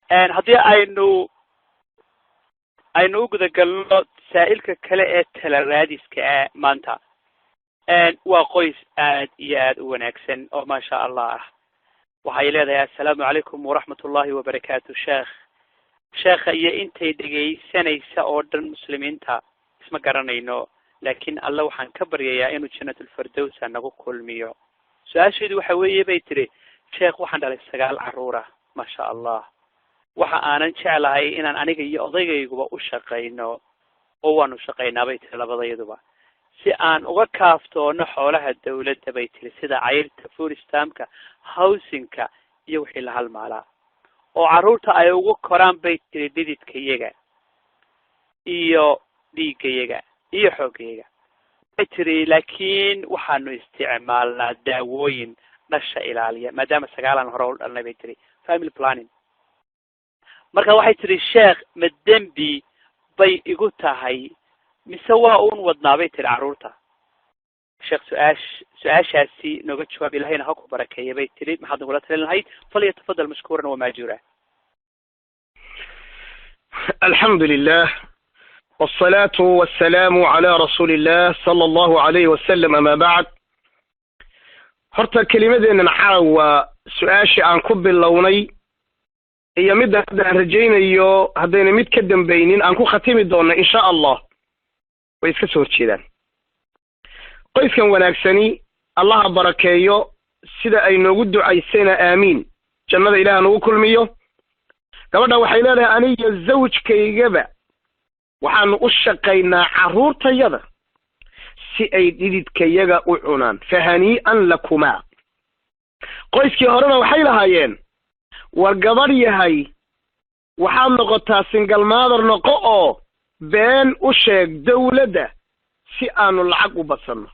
haddii aynu u guda galno saa'ilka kale ee tala raadiska ah maanta waa qoys aad iyo aad u wanaagsan oo maasha allah ah waxay leedahay assalaamu calaykum waraxmatullahi wabarakaatu sheekha iyo intay dhegaysanaysa oo dhan muslimiinta isma garanayno laakiin alla waxaan ka baryayaa inuu jannatulfirdowsa nagu kulmiyo su-aasheedu waxa weeye bay tiri sheekh waxaan dhalay 9 caruura maasha allah waxa aanan jeclahay inaan aniga iyo odaygayguba u shaqayno oo waanu shaqaynaa bay tiri labadayaduba si aan uga kaaftoono xoolaha dawladda bay tiri sida cayrta food stampka housingka iyo wixii la halmaalaa oo caruurta ay ugu koraan bay tiri dhididkayaga iyo dhiigayaga iyo xoogayga bay tiri laakiin waxaanu isticmaalnaa daawooyin dhasha ilaaliya maadaama 9 hore u dhalnay bay tiri family planning marka waxay tiri sheekh ma dembi bay igu tahay mise waa uun wadnaabay tiri caruurta sheekh su-aashaasi nooga jawaab ilahayna ha ku barakeeya bay tiri maxaad nagula talin lahayd falyatafadal mashkuuran wamaajuura الحمد لله والصلاة والسلام على رسول الله صلى الله عليه وسلم أما بعد horta kelimadeenna caawa su-aashii aan ku bilownay iyo midda hadda aan rajaynayo haddayna mid ka dambaynin aan ku khatimi doonno insha allah way iska soo horjeedaan qoyskan wanaagsani allaha barakeeyo sida ay noogu ducaysayna aamiin jannada ilaah nagu kulmiyo gabadha waxay leedahay aniga zawjkaygaba waxaanu u shaqaynaa carruurtayada si ay dhididkayaga u cunaan fahanii'an lakumaa qoyskii horena waxay lahaayeen war gabadh yahay waxaad noqotaa single mother noqo oo been u sheeg dawladda si aanu lacag u badsanno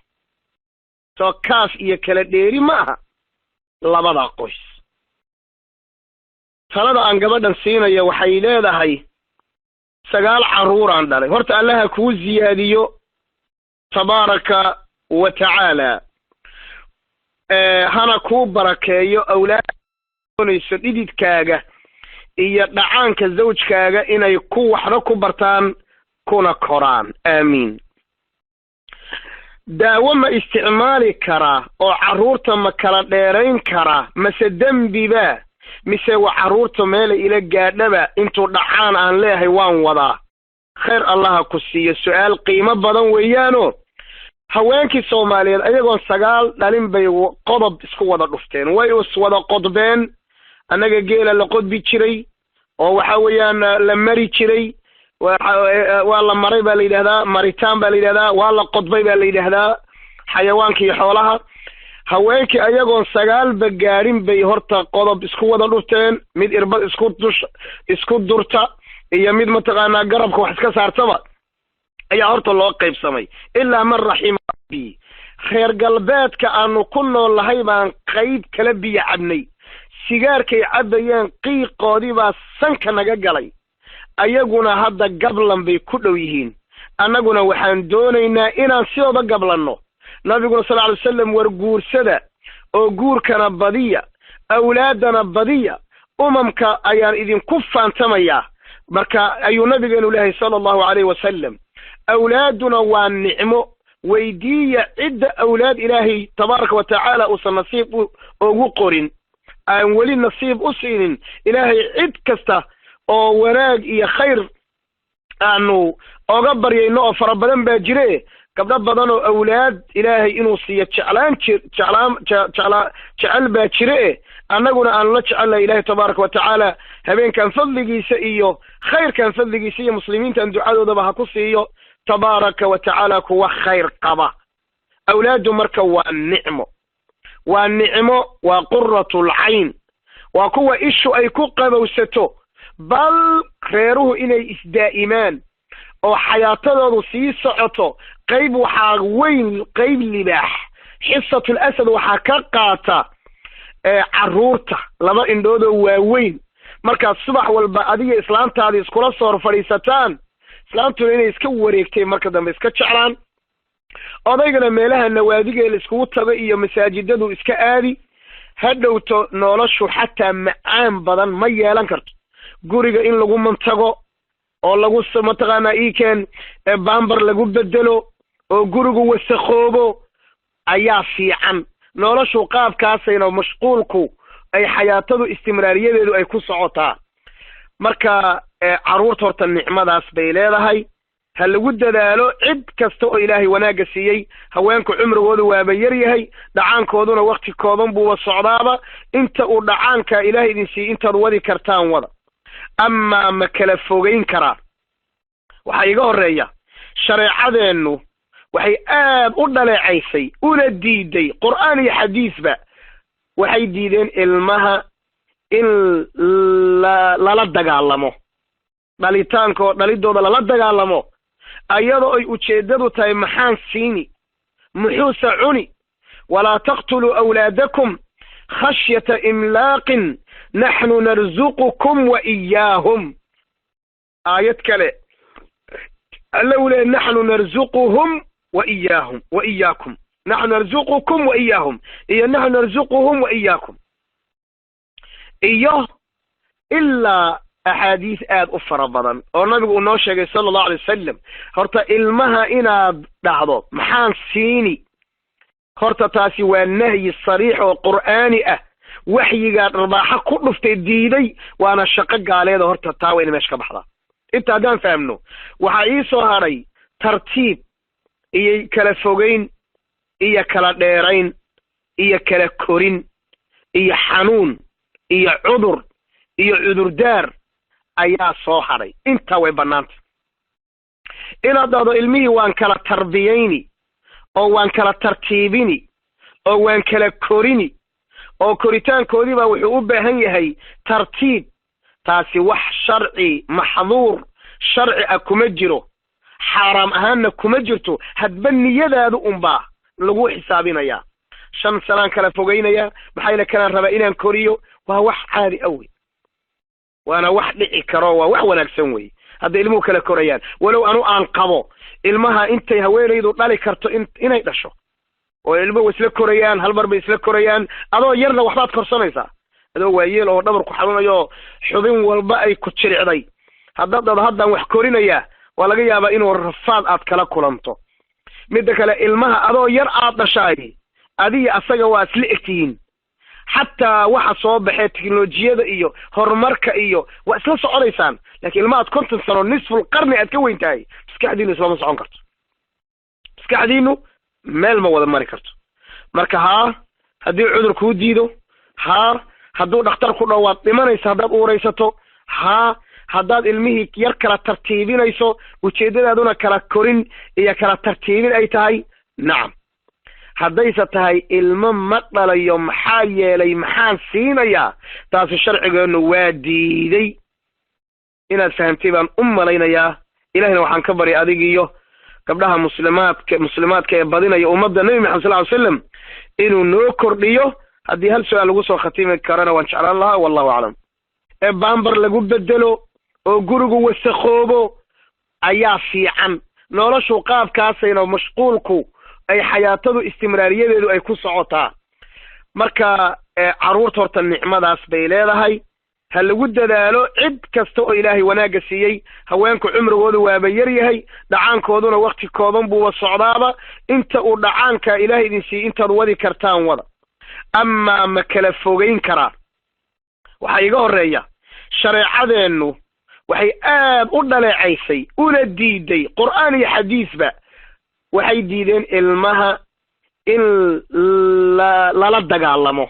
soo kaas iyo kala dheeri ma aha labadaa qoys talada aan gabadhan siinayo waxay leedahay 9 caruuraan dhalay horta allaha kuu ziyaadiyo tabaaraka wa tacaala hana kuu barakeeyo awlaadonayso dhididkaaga iyo dhacaanka zawjkaaga inay ku waxba ku bartaan kuna koraan aamiin daawo ma isticmaali karaa oo carruurta ma kala dheerayn karaa mase dembiba mise waa carruurta meela ila gaadhaba intuu dhacaan aan leeyahay waan wadaa khayr allaha ku siiyo su-aal qiimo badan weeyaano haweenkii soomaaliyeed ayagoon 9 dhalin bay qodob isku wada dhufteen way wada qodbeen annaga geela la qodbi jiray oo waxa weeyaan la mari jiray waa la maray baa la yidhaahdaa maritaan baa la yidhahdaa waa la qodbay baa la yidhaahdaa xayawaankii xoolaha haweenkii ayagoon 9 gaadhin bay horta qodob isku wada dhufteen mid irbad isku durta iyo mid mataqaanaa garabka wax iska saartaba ayaa horta loo qaybsamay ilaa man raxima rabbi reer galbeedka aanu ku nool lahay baan qayb kala biyo cabnay sigaarkay cabayeen qiiqoodii baa sanka naga galay ayaguna hadda gablan bay ku dhow yihiin annaguna waxaan doonaynaa inaan sidooda gablanno nabiguna sal alay wasalam war guursada oo guurkana badiya awlaadana badiya umamka ayaan idinku faantamayaa marka ayuu nabigeenu leeyahay sala allahu calayhi wasalam awlaaduna waa nicmo weydiiya cidda awlaad ilaahay tabaaraka wa tacaala uusan nasiib ugu qorin aan weli nasiib u siinin ilaahay cid kasta oo wanaag iyo khayr aanu oga baryayno oo fara badan baa jire gabdho badan oo awlaad ilaahay inuu siiyo jecel baa jire annaguna aanu la jecelnahay ilaahay tabaaraka wa tacaala habeenkan fadligiisa iyo khayrkan fadligiisa iyo muslimiintan ducadoodaba ha ku siiyo tabaaraka wa tacaala kuwa khayr qaba awlaadu marka waa nicmo waa qurratul cayn waa kuwa ishu ay ku qabowsato bal reeruhu inay isdaa'imaan oo xayaatadoodu sii socoto qayb waxaa weyn qayb libaax xisatul asad waxaa ka qaata carruurta 2 indhoodoo waaweyn markaad subax walba adiga islaantaada iskula soo hor fadhiisataan islaantuna inay iska wareegtay marka dambe iska jeclaan odaygana meelaha nawaadiga la iskugu tago iyo masaajidadu iska aadi hadhowto noloshu xataa macaan badan ma yeelan karto guriga in lagu mantago oo lagu mataqaanaa iikeen baambar lagu bedelo oo gurigu wasakoobo ayaa fiican. noloshu qaabkaasayna mashquulku ay xayaatadu istimraariyadeedu ay ku socotaa. marka caruurta horta nicmadaas bay leedahay, ha lagu dadaalo. cid kasta oo ilaahay wanaagga siiyey, haweenku cumrigoodu waaba yar yahay, dhacaankooduna wakti kooban buuba socdaaba. inta uu dhacaanka ilaahay idin siiyey intaad wadi kartaan wada. amaa ma kala fogeyn karaa? waxaa iga horreeya shareecadeennu waxay aad u dhaleecaysay una diiday, qur'aan iyo xadiisba waxay diideen ilmaha in lala dagaalamo, dhalidooda lala dagaalamo, ayadoo ay ujeeddadu tahay maxaan siini, muxuuse cuni. walaa taqtuluu awlaadakum khashyata imlaaqin naxnu narzuqukum wa iyaahum. aayad kale alla uu leeyahy naxnu narzuquhum wa iyaahum wa iyaakum, naxnu narzuqukum wa iyaahum, iyo naxnu narzuquhum wa iyaakum. iyo ilaa axaadiis aad u fara badan oo nabigu uu noo sheegay sala allahu alay wasalam. horta ilmaha inaad dhahdo maxaan siini, horta taasi waa nahyi sariix oo qur'aani ah. waxyigaa dharbaaxa ku dhuftay diiday, waana shaqo gaaleeda. horta taa wayna meesha ka baxdaa. inta haddaan fahamno, waxaa ii soo hadhay tartiib iyo kala fogeyn iyo kala dheerayn iyo kala korin iyo xanuun iyo cudur iyo cudurdaar ayaa soo hadhay. intaa way bannaanta inaad dhahdo ilmihii waan kala tarbiyayni oo waan kala tartiibini oo waan kala korini oo koritaankoodii baa wuxuu u baahan yahay tartiib. taasi wax sharci maxduur sharci ah kuma jiro, xaaraam ahaanna kuma jirto. hadba niyadaadu unbaa lagu xisaabinayaa. 5 sanaan kala fogeynaya, maxayna kalaan rabaa inaan koriyo. waa wax caadi awey, waana wax dhici karo, waa wax wanaagsan wey hadda ilmuhu kala korayaan. walow anu aan qabo ilmaha intay haweenaydu dhali karto inay dhasho, oo ilmuhu isla korayaan, hal mar bay isla korayaan. adoo yarna waxbaad korsanaysaa, adoo waayeel oo dhabar ku xanuunayo xubin walba ay ku jiricday. haddaad dhado haddaan wax korinaya, waa laga yaabaa inuu rafaad aad kala kulanto. midda kale ilmaha adoo yar aad dhashaay, adiga asaga waa isla egtihiin. xataa waxa soo baxee teknolojiyada iyo horumarka iyo waa isla soconaysaan. laakiin ilmahaad 50 sano nisful qarni aad ka weyn tahay, maskaxdiinu islama socon karto, maskaxdiinu meel ma wada mari karto. marka haddii cudur kuu diido, hadduu dhakhtar ku dhawaad dhimanaysa haddaad uuraysato, haddaad ilmihii yar kala tartiibinayso, ujeeddadaaduna kala korin iyo kala tartiibin ay tahay, nacam. haddayse tahay ilmo ma dhalayo maxaa yeelay maxaan siinayaa, taasi sharcigeennu waa diiday. inaad fahamtay baan u malaynayaa. ilahina waxaan ka bari adigiyo gabdhaha muslimaadka ee badinaya ummadda nebi maxamed sal ly slam inuu noo kordhiyo. haddii hal su-aal lagu soo khatimi karana waan jeclaan lahaa. wallahu aclam. baambar lagu bedelo oo gurigu wasakoobo ayaa fiican. noloshu qaabkaasayna mashquulku ay xayaatadu istimraariyadeedu ay ku socotaa. marka caruurta horta nicmadaas bay leedahay, ha lagu dadaalo. cid kasta oo ilaahay wanaagga siiyey, haweenku cumrigoodu waaba yar yahay, dhacaankooduna wakti kooban buuba socdaaba. inta uu dhacaanka ilaahay idin siiyey intaad wadi kartaan wada. amaa ma kala fogeyn karaa? waxaa iga horreeya shareecadeennu waxay aad u dhaleecaysay una diiday, qur'aan iyo xadiisba waxay diideen ilmaha in lala dagaalamo,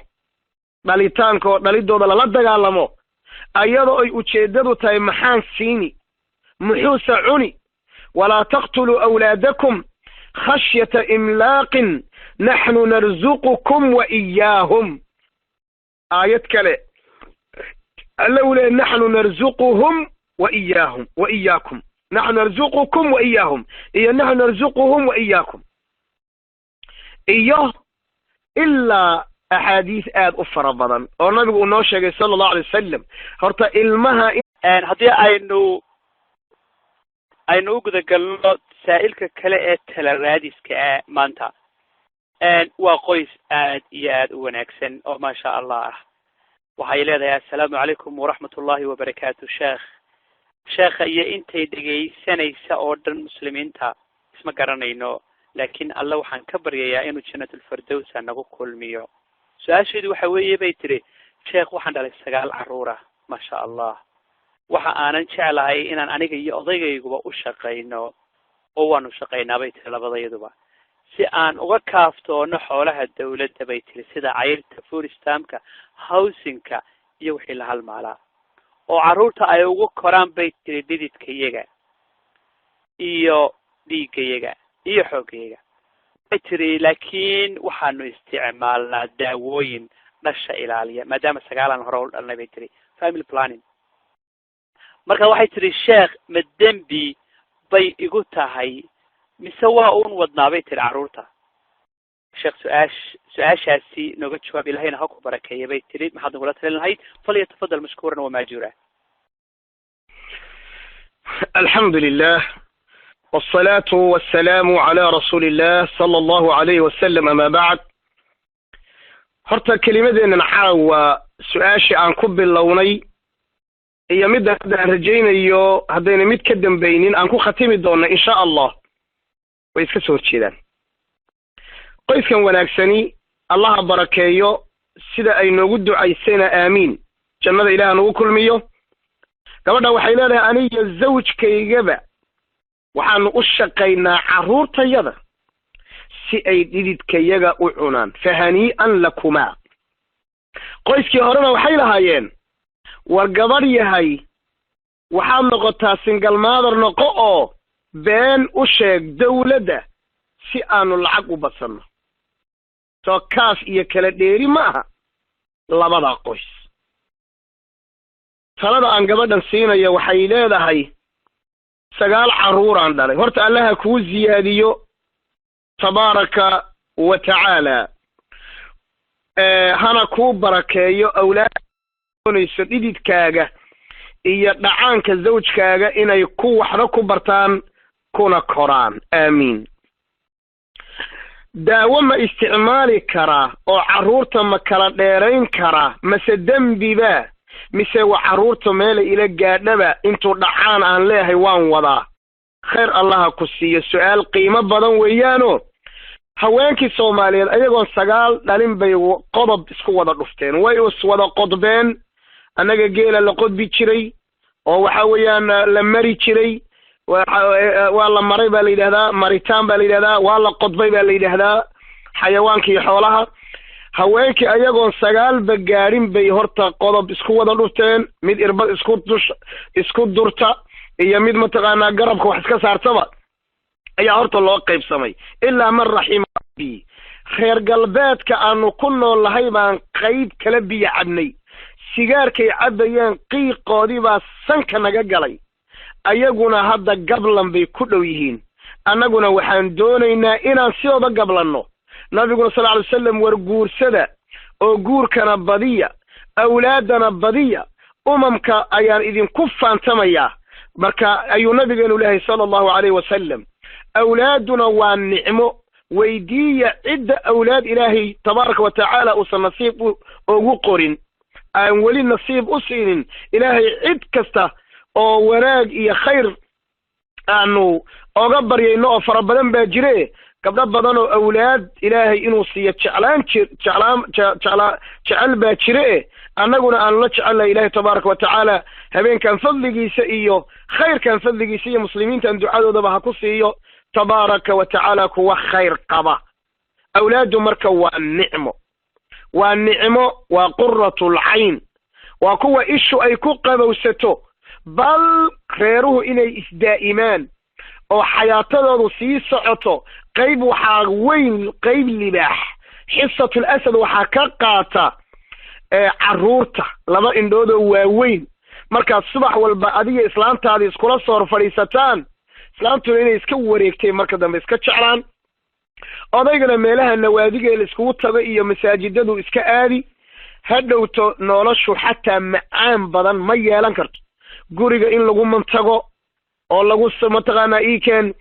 dhalidooda lala dagaalamo, ayadoo ay ujeeddadu tahay maxaan siini, muxuuse cuni. walaa taqtuluu awlaadakum khashyata imlaaqin naxnu narzuqukum wa iyaahum. aayad kale alla uu leeyahy naxnu narzuquhum wa iyaahum wa iyaakum, naxnu narzuqukum wa iyaahum, iyo naxnu narzuquhum wa iyaakum. iyo ilaa axaadiis aad u fara badan oo nabigu uu noo sheegay sala allahu alay wasalam. horta ilmaha haddii aynu u gudagalno saa'ilka kale ee tala raadiska ah maanta, waa qoys aad iyo aad u wanaagsan oo maasha allah ah. waxay leedahay assalaamu calaykum waraxmatullaahi wabarakaatu sheekha iyo intay dhegaysanaysa oo dhan muslimiinta isma garanayno laakiin alla waxaan ka baryayaa inuu jannatulfirdowsa nagu kulmiyo su-aasheedu waxa weeye bay tiri sheekh waxaan dhalay 9 caruura maasha allah waxa aanan jeclahay inaan aniga iyo odaygayguba u shaqayno oo waanu shaqaynaa bay tiri labadayaduba si aan uga kaaftoono xoolaha dawladda bay tiri sida cayrta food stampka housingka iyo wixii la halmaalaa oo caruurta ay ugu koraan bay tiri dhididkayaga iyo dhiigayaga iyo xoogayga bay tiri laakiin waxaanu isticmaalnaa daawooyin dhasha ilaaliya maadaama 9 hore u dhalnay bay tiri family planning marka waxay tiri sheekh ma dembi bay igu tahay mise waa uun wadnaa bay tiri caruurta sheekh su-aashaasi nooga jawaab ilahayna ha ku barakeeya bay tiri maxaad nagula talin lahayd falyatafadal mashkuuran wamaajuura الحمد لله والصلاة والسلام على رسول الله صلى الله عليه وسلم أما بعد horta kelimadeenna caawa su-aashii aan ku bilownay iyo midda aan rajaynayo haddayna mid ka dambaynin aan ku khatimi doonno insha allah way iska soo horjeedaan qoyskan wanaagsani allaha barakeeyo sida ay noogu ducaysayna aamiin jannada ilaaha nagu kulmiyo gabadha waxay leedahay aniga zawjkaygaba waxaanu u shaqaynaa carruurtayada si ay dhididkayaga u cunaan fahanii'an lakumaa qoyskii horena waxay lahaayeen war gabadh yahay waxaad noqotaa single mother noqo oo been u sheeg dawladda si aanu lacag u badsanno soo kaas iyo kala dheeri ma aha labadaa qoys talada aan gabadhan siinayo waxay leedahay 9 caruuraan dhalay horta allaha kuu ziyaadiyo tabaaraka wa tacaala hana kuu barakeeyo awlaadonayso dhididkaaga iyo dhacaanka zawjkaaga inay ku waxna ku bartaan kuna koraan aamiin daawo ma isticmaali karaa oo carruurta ma kala dheerayn karaa mase dembiba mise waa carruurta meela ila gaadhaba intuu dhacaan aan leeyahay waan wadaa khayr allaha ku siiyo su-aal qiimo badan weeyaano haweenkii soomaaliyeed ayagoon 9 dhalin bay qodob isku wada dhufteen way is wada qodbeen annaga geela la qodbi jiray oo waxa weeyaan la mari jiray waa la maray baa la yidhahdaa maritaan baa la yidhahdaa waa la qodbay baa la yidhahdaa xayawaanka iyo xoolaha haweenkii ayagoon 9 gaadhin bay horta qodob isku wada dhufteen mid irbad isku durta iyo mid mataqaanaa garabka wax iska saartaba ayaa horta loo qaybsamay ilaa man raxima rabbi reer galbeedka aanu ku noolahay baan qayb kala biyo cabnay sigaarkay cabayeen qiiqoodii baa sanka naga galay ayaguna hadda gablan bay ku dhow yihiin annaguna waxaan doonaynaa inaan sidooda gablanno nabiguna sal ly wasalam war guursada oo guurkana badiya awlaadana badiya umamka ayaan idinku faantamayaa marka ayuu nabigeenu leeyahay sala allahu calayhi wasalam awlaaduna waa nicmo weydiiya cidda awlaad ilaahay tabaaraka wa tacaala uusan nasiib ugu qorin aan weli nasiib u siinin ilaahay cid kasta oo wanaag iyo khayr aanu oga baryayno oo fara badan baa jire gabdho badan oo awlaad ilaahay inuu siiyo jecel baa jire annaguna aanu la jecelnahay ilaahay tabaaraka wa tacaala habeenkan fadligiisa iyo khayrkan fadligiisa iyo muslimiintan ducadoodaba ha ku siiyo tabaaraka wa tacaala kuwa khayr qaba awlaadu marka waa nicmo waa qurratul cayn waa kuwa ishu ay ku qabowsato bal reeruhu inay isdaa'imaan oo xayaatadoodu sii socoto qayb waxaa weyn qayb libaax xisatul asad waxaa ka qaata carruurta 2 indhoodoo waaweyn markaad subax walba adiga islaantaadii iskula soo fadhiisataan islaantuna inay iska wareegtay marka dambe iska jeclaan odaygana meelaha nawaadigee la iskugu tago iyo masaajidadu iska aadi ha dhowto noloshu xataa macaan badan ma yeelan karto guriga in lagu mantago oo lagu mataqaanaa iikeen